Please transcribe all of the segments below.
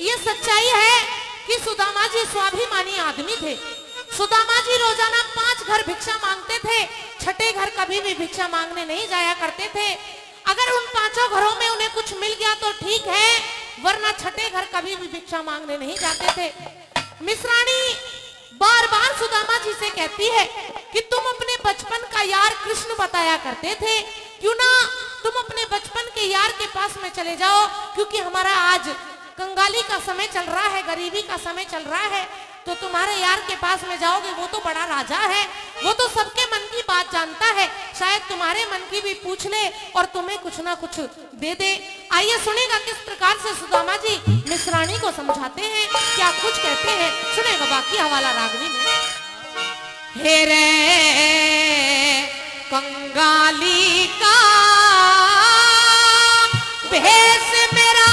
ये सच्चाई है कि सुदामा जी स्वाभिमानी आदमी थे। सुदामा जी रोजाना 5 घर भिक्षा मांगते थे, छठे घर कभी भी भिक्षा मांगने नहीं जाया करते थे। अगर उन 5 घरों में उन्हें कुछ मिल गया तो ठीक है, वरना छठे घर कभी भी भिक्षा मांगने नहीं जाते थे। मिश्राणी बार बार सुदामा जी से कहती है कि तुम अपने बचपन का यार कृष्ण बताया करते थे, क्यों ना तुम अपने बचपन के यार के पास में चले जाओ, क्योंकि हमारा आज कंगाली का समय चल रहा है, गरीबी का समय चल रहा है, तो तुम्हारे यार के पास में जाओगे, वो तो बड़ा राजा है, वो तो सबके मन की बात जानता है, शायद तुम्हारे मन की भी पूछ ले और तुम्हें कुछ ना कुछ दे दे। आइए सुनेगा किस प्रकार से सुदामा जी मिश्राणी को समझाते हैं, क्या कुछ कहते हैं, सुनेगा बाकी हवाला रागनी में। हे रे कंगाली का भेष मेरा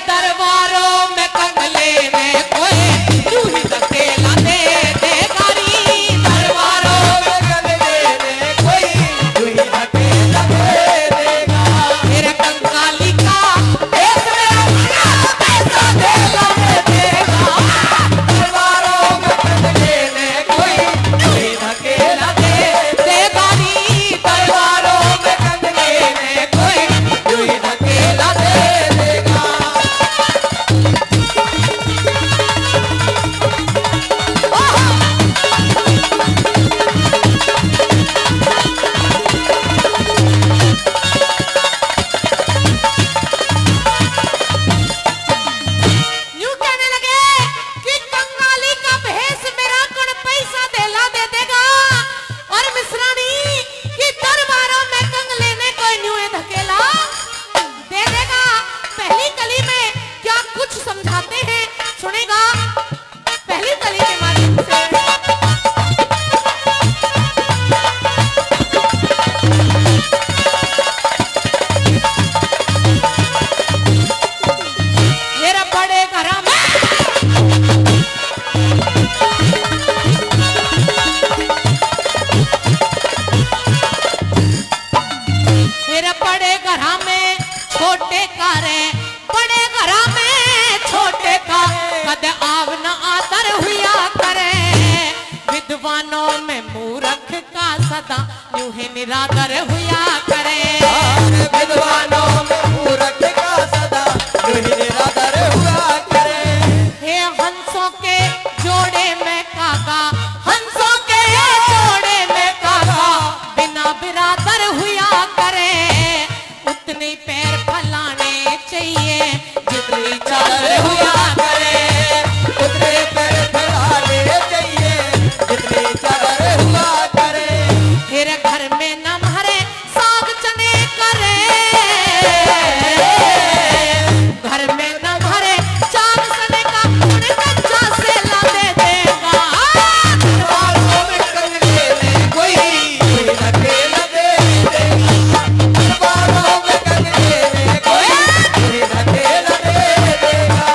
दरबारों में कंगले में कोई तू ही धकेला दे दे गारी, दरबारों में कंगले में कोई तू ही धकेला दे देगा। मेरे कंगाली का भेष मेरा पैसा देगा दे देगा, दरबारों में कंगले में कोई तू ही धकेला दे दे गारी, दरबारों में कंगले में कोई तू ही धकेला दे देगा। विद्वानों में मूर्ख का सदा यूं ही निरादर हुआ करे, विद्वानों में मूर्ख का सदा यूं ही निरादर हुआ करे। हे हंसों के जोड़े में काका, हंसों के जोड़े में काका बिना बिरादर हुआ करे, उतने पैर फैलाने चाहिए जितनी चादर हुआ करे, उतने पैर फैलाने चाहिए जितनी चादर हुआ करे। फिर घर में न भरे साग चने करे, घर में न भरे साग चने का उन्हें कच्चा से ला दे देगा, दरबारों में कंगले में कोई धकेला दे देगा, दरबारों में कंगले में कोई धकेला दे देगा।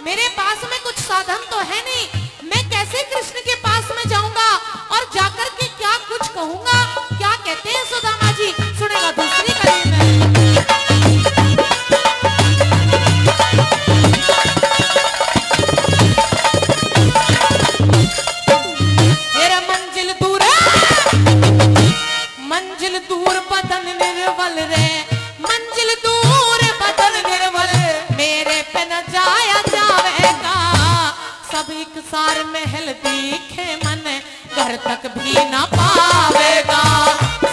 मेरे पास में कुछ साधन तो है नहीं, मैं कैसे कृष्ण के पास में जाऊंगा और जाकर के क्या कुछ कहूंगा, क्या कहते हैं सुदामा जी, सुनेगा दूसरी कड़ी में। मेरा मंजिल दूर बदन निर्बल रे, मंजिल दूर बदन निर्बल, मेरे पे न जाया जावे सब एक सार महल दिखे मन घर तक भी न पावेगा।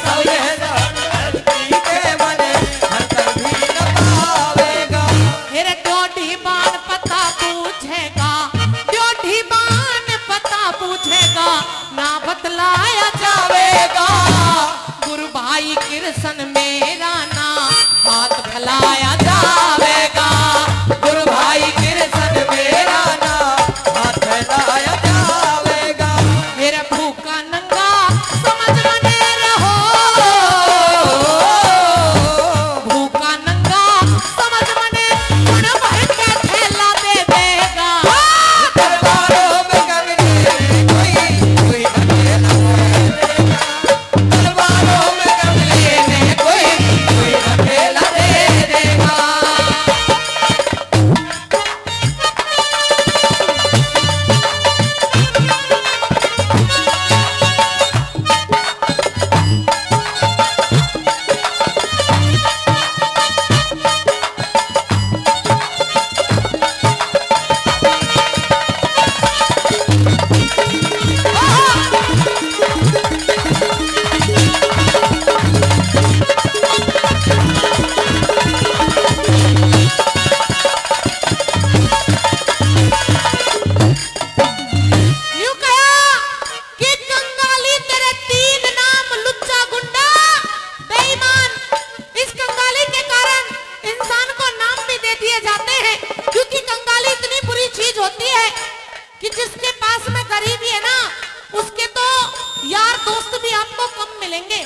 सब यह महल दिखे मन घर तक भी न पावेगा। फिर ड्योढ़ी बान पता पूछेगा, ड्योढ़ी बान पता पूछेगा, ना बतलाया जावेगा। गुरु भाई कृष्ण मेरा ना हाथ फैलाया जावेगा। गुरु भाई कृष्ण मेरा ना हाथ फैलाया जावेगा। मेरा भूखा नंगा समझ मने रहो, भूखा नंगा समझ मने गुण भर के थैला दे देगा। दरबारों में कभी कोई अकेला रहेगा। दरबारों में कभी कोई अकेला दे देगा। यूं कहा कि कंगाली तेरे तीन नाम, लुच्चा, गुंडा, बेईमान। इस कंगाली के कारण इंसान को नाम भी दे दिए जाते हैं, क्योंकि कंगाली इतनी बुरी चीज होती है कि जिसके पास में गरीबी है ना, उसके तो यार दोस्त भी आपको कम मिलेंगे।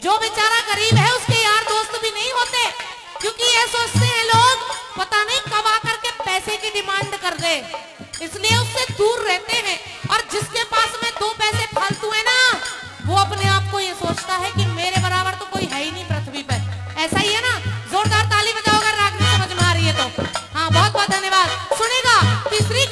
जो बेचारा गरीब है उसके यार दोस्त भी नहीं होते, क्योंकि ये सोचते हैं लोग पता नहीं कब आकर के पैसे की डिमांड कर दे, इसलिए उससे दूर रहते हैं। और जिसके पास में दो पैसे फालतू है ना, वो अपने आप को ये सोचता है कि मेरे बराबर तो कोई है ही नहीं पृथ्वी पर। ऐसा ही है ना? जोरदार ताली बजाओ अगर राग में समझ में आ रही है तो। हाँ, बहुत बहुत धन्यवाद। सुनेगा तीसरी